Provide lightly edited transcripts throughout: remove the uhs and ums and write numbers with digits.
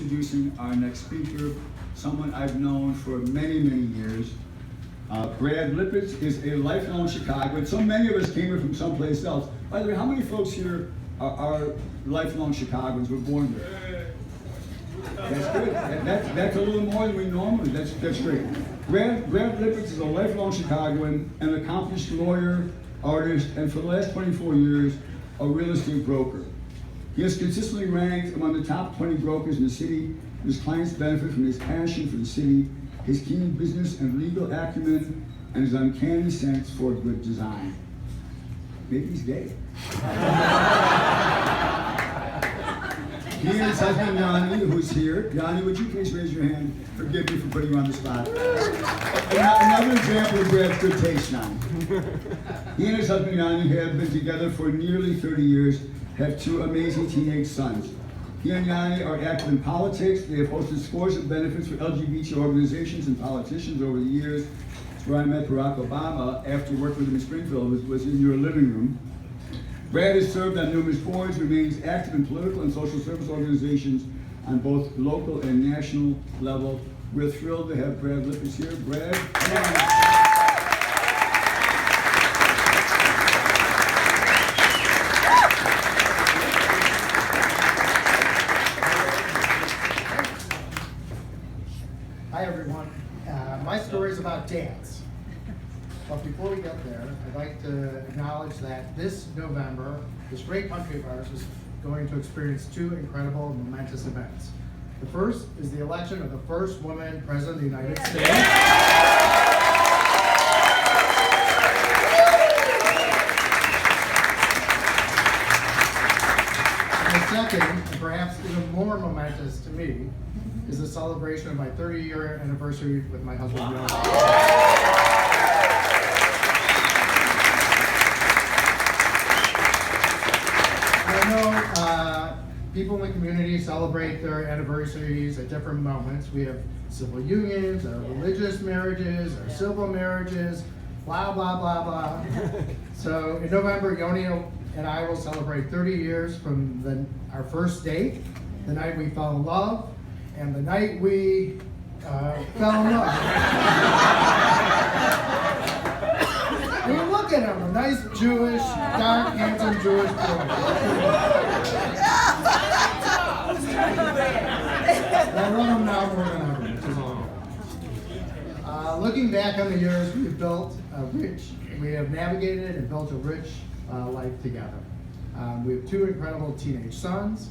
introducing our next speaker, someone I've known for many, many years. Brad Lippitz is a lifelong Chicagoan. So many of us came here from someplace else. By the way, how many folks here are lifelong Chicagoans? Were born there? That's good. That's a little more than we normally. That's great. Brad Lippitz is a lifelong Chicagoan, an accomplished lawyer, artist, and for the last 24 years, a real estate broker. He has consistently ranked among the top 20 brokers in the city. His clients benefit from his passion for the city, his keen business and legal acumen, and his uncanny sense for good design. Maybe he's gay. He and his husband Yanni, who's here. Yanni, would you please raise your hand? Forgive me for putting you on the spot. Another example of Brad's good taste now. He and his husband Yanni have been together for nearly 30 years, have two amazing teenage sons. He and Yanni are active in politics. They have hosted scores of benefits for LGBT organizations and politicians over the years. That's where I met Barack Obama after working with him in Springfield, was in your living room. Brad has served on numerous boards, remains active in political and social service organizations on both local and national level. We're thrilled to have Brad Lippitz here. Brad, come on. Hi everyone. My story is about dance. But before we get there, I'd like to acknowledge that this November, this great country of ours is going to experience two incredible and momentous events. The first is the election of the first woman president of the United States. And the second, and perhaps even more momentous to me, is the celebration of my 30-year anniversary with my husband, Joe. People in the community celebrate their anniversaries at different moments. We have civil unions, our religious marriages, our civil marriages, blah, blah, blah, blah. So in November, Yoni and I will celebrate 30 years from our first date, the night we fell in love, and the night we fell in love. I mean, look at him, a nice Jewish, dark, handsome Jewish boy. I love him now more than ever, which is all good. Looking back on the years, we have navigated and built a rich life together. We have two incredible teenage sons.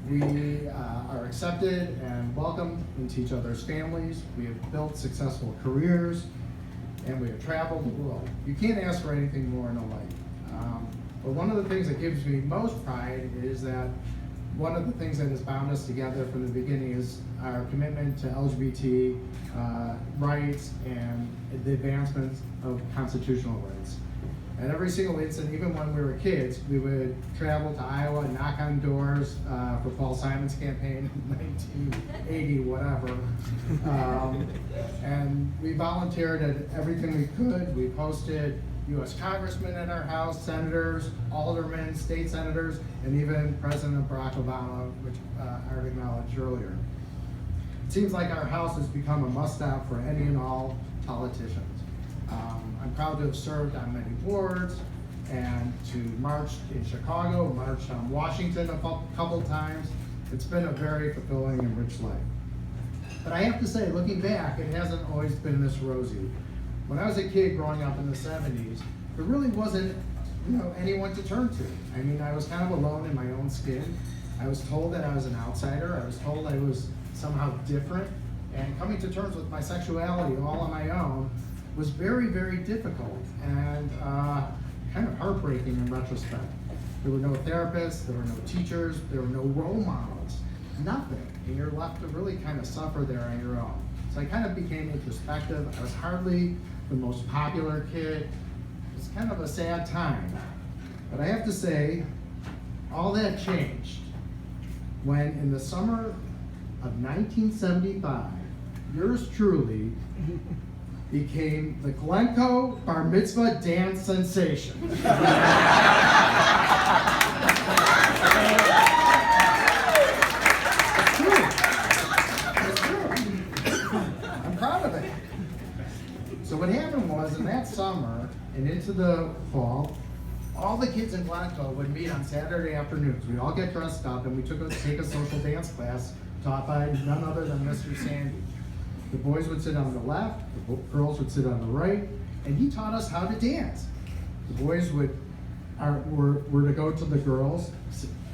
We are accepted and welcomed into each other's families. We have built successful careers, and we have traveled the world. You can't ask for anything more in a life. But one of the things that gives me most pride is that one of the things that has bound us together from the beginning is our commitment to LGBT rights and the advancement of constitutional rights. At every single incident, even when we were kids, we would travel to Iowa and knock on doors for Paul Simon's campaign in 1980, whatever. And we volunteered at everything we could. We hosted U.S. congressmen in our house, senators, aldermen, state senators, and even President Barack Obama, which I already acknowledged earlier. It seems like our house has become a must-stop for any and all politicians. I'm proud to have served on many boards and to march in Chicago, marched on Washington a couple times. It's been a very fulfilling and rich life. But I have to say, looking back, it hasn't always been this rosy. When I was a kid growing up in the 70s, there really wasn't, anyone to turn to. I mean, I was kind of alone in my own skin. I was told that I was an outsider. I was told I was somehow different. And coming to terms with my sexuality all on my own was very, very difficult and kind of heartbreaking in retrospect. There were no therapists, there were no teachers, there were no role models, nothing. And you're left to really kind of suffer there on your own. So I kind of became introspective. I was hardly the most popular kid. It was kind of a sad time. But I have to say, all that changed when in the summer of 1975, yours truly became the Glencoe Bar Mitzvah dance sensation. It's true. and into the fall, all the kids in Glencoe would meet on Saturday afternoons. We'd all get dressed up and we take a social dance class taught by none other than Mr. Sandy. The boys would sit on the left, the girls would sit on the right, and he taught us how to dance. The boys were to go to the girls,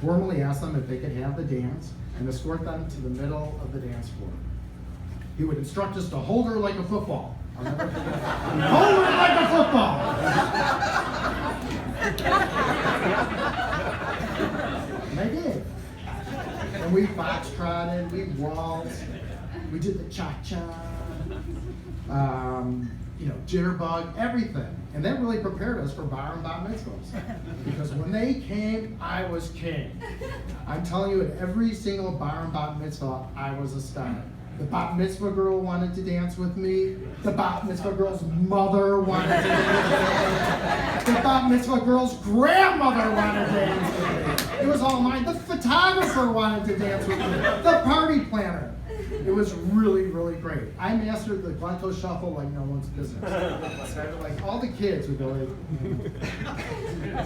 formally ask them if they could have the dance, and escort them to the middle of the dance floor. He would instruct us to hold her like a football. I'll never forget that. Hold her like a football! And I did. And we foxtrotted, we waltzed, we did the cha-cha, jitterbug, everything. And that really prepared us for bar and bat mitzvahs. Because when they came, I was king. I'm telling you, at every single bar and bat mitzvah, I was a star. The bat mitzvah girl wanted to dance with me. The bat mitzvah girl's mother wanted to dance with me. The bat mitzvah girl's grandmother wanted to dance with me. It was all mine. The photographer wanted to dance with me. The party planner. It was really, really great. I mastered the Glencoe shuffle like no one's business. Like all the kids would go like,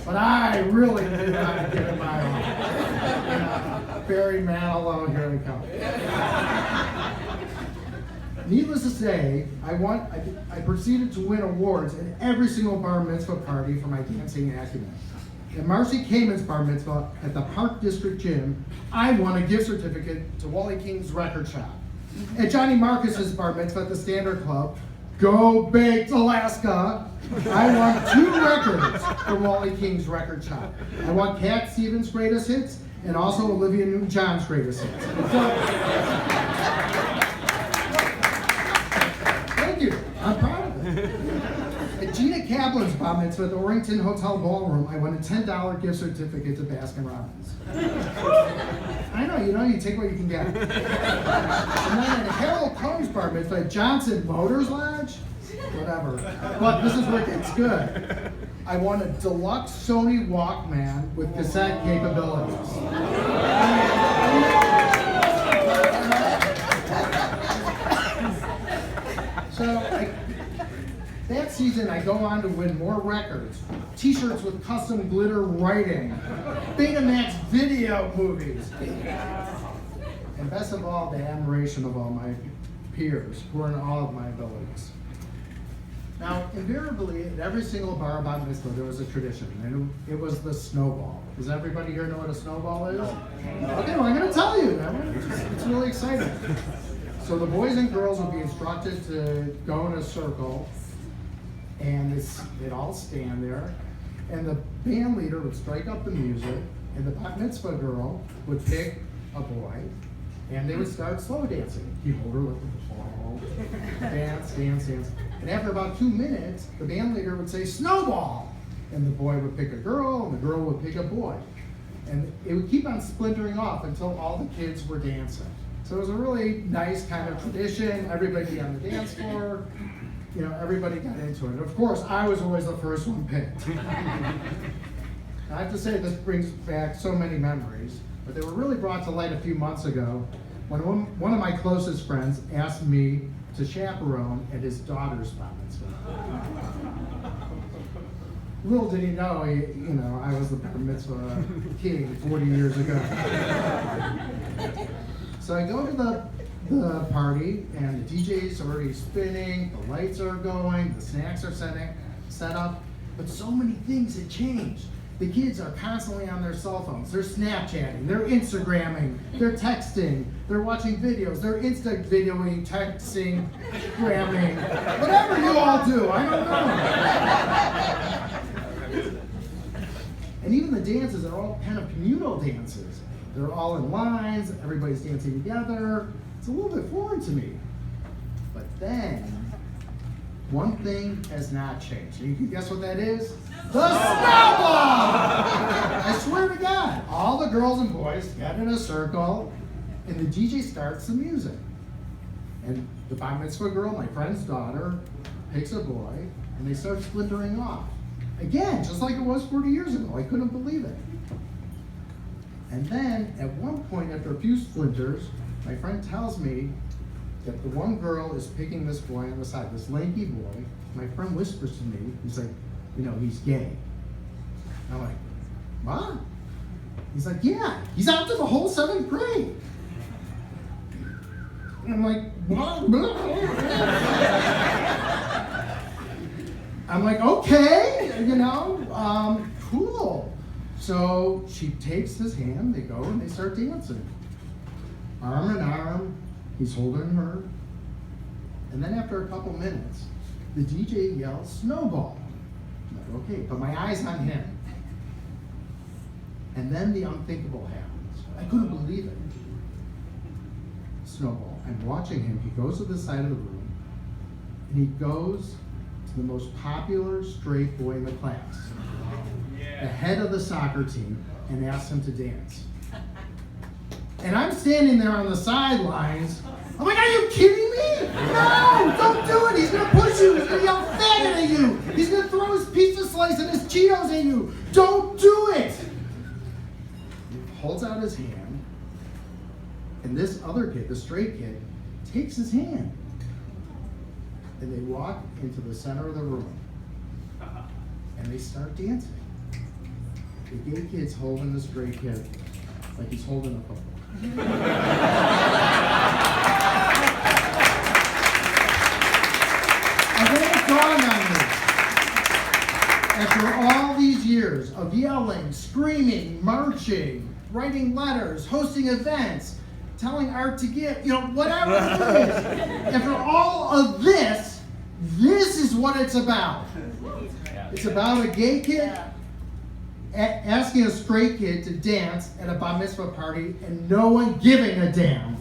but I really did not get in my own. Barry Manilow, here we come. Needless to say, I proceeded to win awards at every single bar mitzvah party for my dancing acumen. At Marcy Kamen's bar mitzvah at the Park District Gym, I won a gift certificate to Wally King's record shop. At Johnny Marcus's bar mitzvah at the Standard Club, Go Baked Alaska, I won 2 records from Wally King's record shop. I won Cat Stevens' greatest hits and also Olivia Newton-John's greatest hits. Thank you. I'm proud of it. At Gina Kaplan's bar mitzvah at the Orrington Hotel Ballroom, I won a $10 gift certificate to Baskin Robbins. I know, you take what you can get. And then at Harold Cohn's bar mitzvah at Johnson Motors Lodge, whatever. But this is where it gets good. I won a deluxe Sony Walkman with cassette capabilities. That season, I go on to win more records, t-shirts with custom glitter writing, Betamax video movies, and best of all, the admiration of all my peers who are in awe of my abilities. Now, invariably, at every single bar bat mitzvah, there was a tradition, and it was the snowball. Does everybody here know what a snowball is? Okay, well, I'm going to tell you. It's really exciting. So the boys and girls would be instructed to go in a circle, and they'd all stand there, and the band leader would strike up the music, and the bat mitzvah girl would pick a boy, and they would start slow dancing. He'd hold her with the ball, dance, dance, dance. And after about 2 minutes, the band leader would say, snowball! And the boy would pick a girl, and the girl would pick a boy. And it would keep on splintering off until all the kids were dancing. So it was a really nice kind of tradition, everybody on the dance floor. Everybody got into it. Of course, I was always the first one picked. I have to say, this brings back so many memories, but they were really brought to light a few months ago when one of my closest friends asked me to chaperone at his daughter's bat mitzvah. Little did he know, I was the bar mitzvah king 40 years ago. So I go to the party, and the DJ's already spinning, the lights are going, the snacks are set up, but so many things had changed. The kids are constantly on their cell phones. They're Snapchatting, they're Instagramming, they're texting, they're watching videos, they're Insta-videoing, texting, gramming, whatever you all do, I don't know. And even the dances are all kind of communal dances. They're all in lines, everybody's dancing together. It's a little bit foreign to me. But then, one thing has not changed. And you can guess what that is? The snowball! I swear to God, all the girls and boys get in a circle, and the DJ starts the music. And the bat mitzvah girl, my friend's daughter, picks a boy, and they start splintering off. Again, just like it was 40 years ago. I couldn't believe it. And then, at one point, after a few splinters, my friend tells me that the one girl is picking this boy on the side, this lanky boy. My friend whispers to me, he's like, he's gay. And I'm like, what? He's like, yeah, he's out to the whole 7th grade. And I'm like, what? I'm like, okay, cool. So she takes his hand, they go and they start dancing. Arm in arm, he's holding her. And then after a couple minutes, the DJ yells, snowball. I'm like, okay, but my eyes on him. And then the unthinkable happens. I couldn't believe it. Snowball. I'm watching him. He goes to the side of the room, and he goes to the most popular straight boy in the class, the head of the soccer team, and asks him to dance. And I'm standing there on the sidelines. I'm like, are you kidding me? No, don't do it. He's gonna push you. He's gonna yell faggot at you. He's gonna throw his pizza slice and his Cheetos at you. Don't do it. He holds out his hand, and this other kid, the straight kid, takes his hand. And they walk into the center of the room, and they start dancing. The gay kid's holding the straight kid like he's holding a football. And then it dawned on me, after all these years of yelling, screaming, marching, writing letters, hosting events, telling Art to give, whatever it is, after all of this is what it's about. It's about a gay kid asking a straight kid to dance at a bar mitzvah party and no one giving a damn.